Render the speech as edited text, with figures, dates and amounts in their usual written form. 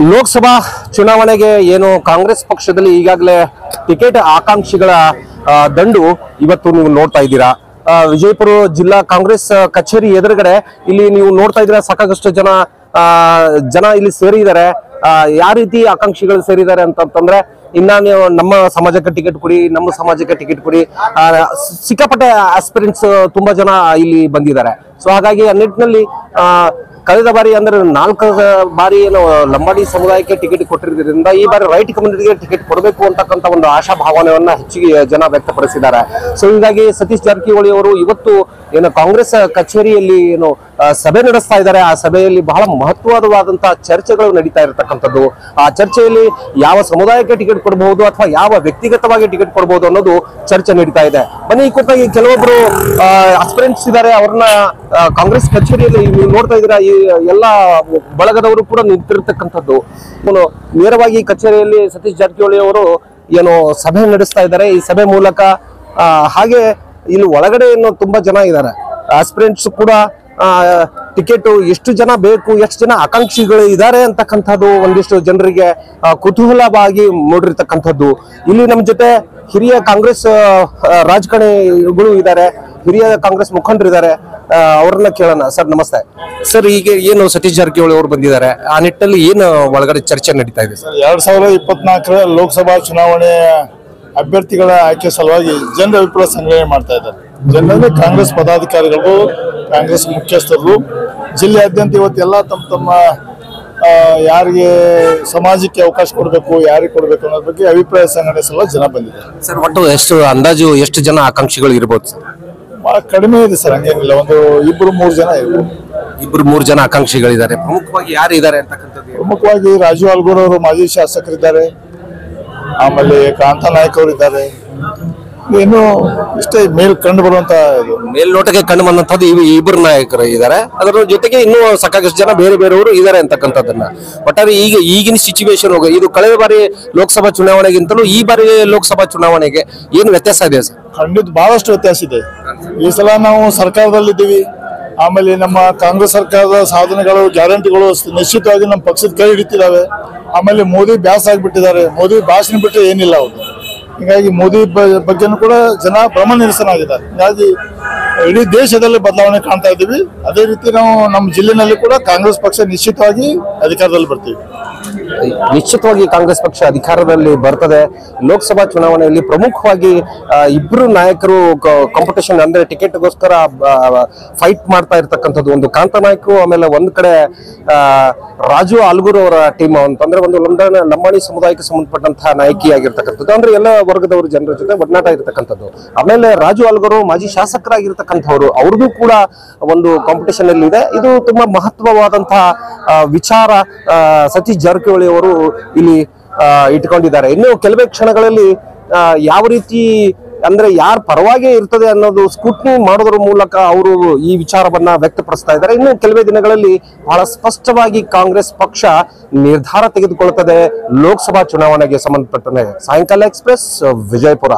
ಲೋಕಸಭಾ ಚುನಾವಣೆಗೆ ಏನು ಕಾಂಗ್ರೆಸ್ ಪಕ್ಷದಲ್ಲಿ ಈಗಾಗಲೇ ಟಿಕೆಟ್ ಆಕಾಂಕ್ಷಿಗಳ ದಂಡು ಇವತ್ತು ನೀವು ನೋಡ್ತಾ ಇದ್ದೀರಾ. ವಿಜಯಪುರ ಜಿಲ್ಲಾ ಕಾಂಗ್ರೆಸ್ ಕಚೇರಿ ಎದುರುಗಡೆ ಇಲ್ಲಿ ನೀವು ನೋಡ್ತಾ ಇದ್ದೀರಾ, ಸಾಕಷ್ಟು ಜನ ಇಲ್ಲಿ ಸೇರಿದ್ದಾರೆ. ಯಾವ ರೀತಿ ಆಕಾಂಕ್ಷಿಗಳು ಸೇರಿದ್ದಾರೆ ಅಂತಂದ್ರೆ, ಇನ್ನ ನೀವು ನಮ್ಮ ಸಮಾಜಕ್ಕೆ ಟಿಕೆಟ್ ಕೊಡಿ, ನಮ್ಮ ಸಮಾಜಕ್ಕೆ ಟಿಕೆಟ್ ಕೊಡಿ, ಸಿಕ್ಕಾಪಟ್ಟೆ ಆಸ್ಪಿರೆಂಟ್ಸ್ ತುಂಬಾ ಜನ ಇಲ್ಲಿ ಬಂದಿದ್ದಾರೆ. ಸೊ ಹಾಗಾಗಿ ಆ ನಿಟ್ಟಿನಲ್ಲಿ ಕಳೆದ ಬಾರಿ ಅಂದ್ರೆ 4 ಬಾರಿ ಏನು ಲಂಬಾಡಿ ಸಮುದಾಯಕ್ಕೆ ಟಿಕೆಟ್ ಕೊಟ್ಟಿರೋದ್ರಿಂದ ಈ ಬಾರಿ ರೈಟ್ ಕಮ್ಯುನಿಟಿಗೆ ಟಿಕೆಟ್ ಕೊಡಬೇಕು ಅಂತಕ್ಕಂಥ ಒಂದು ಆಶಾ ಭಾವನೆಯನ್ನ ಹೆಚ್ಚಿಗೆ ಜನ ವ್ಯಕ್ತಪಡಿಸಿದ್ದಾರೆ. ಸೊ ಹೀಗಾಗಿ ಸತೀಶ್ ಜಾರಕಿಹೊಳಿ ಅವರು ಇವತ್ತು ಏನು ಕಾಂಗ್ರೆಸ್ ಕಚೇರಿಯಲ್ಲಿ ಏನು ಸಭೆ ನಡೆಸ್ತಾ ಇದ್ದಾರೆ. ಆ ಸಭೆಯಲ್ಲಿ ಬಹಳ ಮಹತ್ವವಾದಂತಹ ಚರ್ಚೆಗಳು ನಡೀತಾ ಇರತಕ್ಕಂಥದ್ದು. ಆ ಚರ್ಚೆಯಲ್ಲಿ ಯಾವ ಸಮುದಾಯಕ್ಕೆ ಟಿಕೆಟ್ ಕೊಡಬಹುದು ಅಥವಾ ಯಾವ ವ್ಯಕ್ತಿಗತವಾಗಿ ಟಿಕೆಟ್ ಕೊಡಬಹುದು ಅನ್ನೋದು ಚರ್ಚೆ ನಡೀತಾ ಇದೆ. ಬನ್ನಿ, ಈ ಕುರಿತಾಗಿ ಕೆಲವೊಬ್ರು ಆಸ್ಪಿರೆಂಟ್ಸ್ ಇದ್ದಾರೆ, ಅವ್ರನ್ನ ಕಾಂಗ್ರೆಸ್ ಕಚೇರಿಯಲ್ಲಿ ನೀವು ನೋಡ್ತಾ ಇದ್ದೀರಾ. ಈ ಎಲ್ಲಾ ಬಳಗದವರು ಕೂಡ ನಿಂತಿರ್ತಕ್ಕಂಥದ್ದು. ನೇರವಾಗಿ ಕಚೇರಿಯಲ್ಲಿ ಸತೀಶ್ ಜಾರಕಿಹೊಳಿ ಅವರು ಏನು ಸಭೆ ನಡೆಸ್ತಾ ಇದ್ದಾರೆ. ಈ ಸಭೆ ಮೂಲಕ ಹಾಗೆ ಇಲ್ಲಿ ಒಳಗಡೆ ಏನು ತುಂಬಾ ಜನ ಇದ್ದಾರೆ, ಆಸ್ಪಿರೆಂಟ್ಸ್ ಕೂಡ ಟಿಕೆಟ್ ಎಷ್ಟು ಜನ ಬೇಕು, ಎಷ್ಟು ಜನ ಆಕಾಂಕ್ಷಿಗಳು ಇದ್ದಾರೆ ಅಂತಕ್ಕಂಥದ್ದು ಒಂದಿಷ್ಟು ಜನರಿಗೆ ಕುತೂಹಲವಾಗಿ ಮೂಡಿರ್ತಕ್ಕಂಥದ್ದು. ಇಲ್ಲಿ ನಮ್ಮ ಜೊತೆ ಹಿರಿಯ ಕಾಂಗ್ರೆಸ್ ರಾಜಕಾರಣಿಗಳು ಇದ್ದಾರೆ, ಹಿರಿಯ ಕಾಂಗ್ರೆಸ್ ಮುಖಂಡರಿದ್ದಾರೆ. ಅವ್ರನ್ನ ಕೇಳೋಣ. ಸರ್ ನಮಸ್ತೆ. ಸರ್, ಈಗ ಏನು ಸತೀಶ್ ಜಾರಕಿಹೊಳಿ ಅವರು ಬಂದಿದ್ದಾರೆ, ಆ ನಿಟ್ಟಿನಲ್ಲಿ ಏನು ಒಳಗಡೆ ಚರ್ಚೆ ನಡೀತಾ ಇದೆ ಸರ್? 2024 ಲೋಕಸಭಾ ಚುನಾವಣೆ ಅಭ್ಯರ್ಥಿಗಳ ಆಯ್ಕೆ ಸಲುವಾಗಿ ಜನರ ಅಭಿಪ್ರಾಯ ಸಂಗ್ರಹಣೆ ಮಾಡ್ತಾ ಇದ್ದಾರೆ. ಜನರಲ್ಲಿ ಕಾಂಗ್ರೆಸ್ ಪದಾಧಿಕಾರಿಗಳು, ಕಾಂಗ್ರೆಸ್ ಮುಖ್ಯಸ್ಥರು ಜಿಲ್ಲೆಯಾದ್ಯಂತ ಇವತ್ತೆಲ್ಲ ತಮ್ಮ ಯಾರಿಗೆ ಸಮಾಜಕ್ಕೆ ಅವಕಾಶ ಕೊಡಬೇಕು, ಯಾರಿಗೆ ಕೊಡಬೇಕು ಅನ್ನೋದ್ರ ಬಗ್ಗೆ ಅಭಿಪ್ರಾಯ ಸಂಗ್ರಹಣೆ ಸಲುವಾಗಿ ಜನ ಬಂದಿದ್ದಾರೆ. ಸರ್, ಒಟ್ಟು ಎಷ್ಟು ಅಂದಾಜು ಎಷ್ಟು ಜನ ಆಕಾಂಕ್ಷಿಗಳು ಇರ್ಬೋದು ಸರ್? ಬಹಳ ಕಡಿಮೆ ಇದೆ ಸರ್, ಹಂಗೇನಿಲ್ಲ. ಒಂದು 2-3 ಜನ ಇರ್ಬೋದು. 2-3 ಜನ ಆಕಾಂಕ್ಷಿಗಳಿದ್ದಾರೆ. ಪ್ರಮುಖವಾಗಿ ಯಾರು ಇದ್ದಾರೆ ಅಂತಕ್ಕಂಥದ್ದು? ಪ್ರಮುಖವಾಗಿ ರಾಜು ಆಲ್ಗೂರ್ ಅವರು ಮಾಜಿ ಶಾಸಕರಿದ್ದಾರೆ, ಆಮೇಲೆ ಕಾಂತಾ ನಾಯ್ಕ ಅವರು ಇದ್ದಾರೆ. ಏನು ಇಷ್ಟೇ ಕಂಡು ಬರುವಂತ ಮೇಲ್ನೋಟಕ್ಕೆ ಕಂಡು ಬಂದಂತದ್ದು ಇಬ್ಬರು ನಾಯಕರು ಇದ್ದಾರೆ. ಅದರ ಜೊತೆಗೆ ಇನ್ನೂ ಸಾಕಷ್ಟು ಜನ ಬೇರೆ ಬೇರೆಯವರು ಇದ್ದಾರೆ ಅಂತಕ್ಕಂಥದ್ದನ್ನ. ಒಟ್ಟಾರೆ ಈಗಿನ ಸಿಚುವೇಶನ್ ಇದು ಕಳೆದ ಬಾರಿ ಲೋಕಸಭಾ ಚುನಾವಣೆಗಿಂತಲೂ ಈ ಬಾರಿ ಲೋಕಸಭಾ ಚುನಾವಣೆಗೆ ಏನು ವ್ಯತ್ಯಾಸ ಇದೆ ಸರ್? ಖಂಡಿತ ಬಹಳಷ್ಟು ವ್ಯತ್ಯಾಸ ಇದೆ. ಈ ಸಲ ನಾವು ಸರ್ಕಾರದಲ್ಲಿದ್ದೀವಿ. ಆಮೇಲೆ ನಮ್ಮ ಕಾಂಗ್ರೆಸ್ ಸರ್ಕಾರದ ಸಾಧನೆಗಳು, ಗ್ಯಾರಂಟಿಗಳು ನಿಶ್ಚಿತವಾಗಿ ನಮ್ಮ ಪಕ್ಷದ ಕೈ ಹಿಡಿತಿದ್ದಾವೆ. ಆಮೇಲೆ ಮೋದಿ ಬ್ಯಾಸ್ ಆಗಿಬಿಟ್ಟಿದ್ದಾರೆ. ಮೋದಿ ಭಾಷಣ ಬಿಟ್ಟರೆ ಏನಿಲ್ಲ ಅವರು. ಹೀಗಾಗಿ ಮೋದಿ ಬಗ್ಗೆನೂ ಕೂಡ ಜನ ಭ್ರಮ ನಿರಸನಾಗಿದ್ದಾರೆ. ಹೀಗಾಗಿ ಇಡೀ ದೇಶದಲ್ಲಿ ಬದಲಾವಣೆ ಕಾಣ್ತಾ ಇದ್ದೀವಿ. ಅದೇ ರೀತಿ ನಾವು ನಮ್ಮ ಜಿಲ್ಲೆನಲ್ಲಿ ಕೂಡ ಕಾಂಗ್ರೆಸ್ ಪಕ್ಷ ನಿಶ್ಚಿತವಾಗಿ ಅಧಿಕಾರದಲ್ಲಿ ಬರ್ತೀವಿ. ನಿಶ್ಚಿತವಾಗಿ ಕಾಂಗ್ರೆಸ್ ಪಕ್ಷ ಅಧಿಕಾರದಲ್ಲಿ ಬರ್ತದೆ. ಲೋಕಸಭಾ ಚುನಾವಣೆಯಲ್ಲಿ ಪ್ರಮುಖವಾಗಿ ಇಬ್ರು ನಾಯಕರು ಕಾಂಪಿಟೇಷನ್ ಅಂದ್ರೆ ಟಿಕೆಟ್ಗೋಸ್ಕರ ಫೈಟ್ ಮಾಡ್ತಾ ಇರ್ತಕ್ಕಂಥದ್ದು. ಒಂದು ಕಾಂತಾ ನಾಯ್ಕರು, ಆಮೇಲೆ ಒಂದ್ ಕಡೆ ರಾಜು ಆಲ್ಗೂರ್ ಅವರ ಟೀಮ್ ಅಂತಂದ್ರೆ ಒಂದು ಲಂಬಾಣಿ ಸಮುದಾಯಕ್ಕೆ ಸಂಬಂಧಪಟ್ಟಂತಹ ನಾಯಕಿಯಾಗಿರ್ತಕ್ಕಂಥದ್ದು. ಅಂದ್ರೆ ಎಲ್ಲ ವರ್ಗದವರು ಜನರ ಜೊತೆ ಒಡನಾಟ ಇರತಕ್ಕಂಥದ್ದು. ಆಮೇಲೆ ರಾಜು ಆಲ್ಗೂರ್ ಮಾಜಿ ಶಾಸಕರಾಗಿರ್ತಕ್ಕಂಥವ್ರು, ಅವ್ರದ್ದು ಕೂಡ ಒಂದು ಕಾಂಪಿಟೇಷನ್ ಅಲ್ಲಿ ಇದೆ. ಇದು ತುಂಬಾ ಮಹತ್ವವಾದಂತಹ ವಿಚಾರ ಸತೀಶ್ ಜಾರಕಿಹೊಳಿ ಅವರು ಇಲ್ಲಿ ಇಟ್ಕೊಂಡಿದ್ದಾರೆ. ಇನ್ನು ಕೆಲವೇ ಕ್ಷಣಗಳಲ್ಲಿ ಯಾವ ರೀತಿ ಅಂದ್ರೆ ಯಾರ ಪರವಾಗಿ ಇರ್ತದೆ ಅನ್ನೋದು ಸ್ಕೂಟ್ನಿ ಮಾಡೋದ್ರ ಮೂಲಕ ಅವರು ಈ ವಿಚಾರವನ್ನ ವ್ಯಕ್ತಪಡಿಸ್ತಾ ಇದ್ದಾರೆ. ಇನ್ನು ಕೆಲವೇ ದಿನಗಳಲ್ಲಿ ಬಹಳ ಸ್ಪಷ್ಟವಾಗಿ ಕಾಂಗ್ರೆಸ್ ಪಕ್ಷ ನಿರ್ಧಾರ ತೆಗೆದುಕೊಳ್ಳುತ್ತದೆ ಲೋಕಸಭಾ ಚುನಾವಣೆಗೆ ಸಂಬಂಧಪಟ್ಟಂತೆ. ಸಾಯಂಕಾಲ ಎಕ್ಸ್ಪ್ರೆಸ್, ವಿಜಯಪುರ.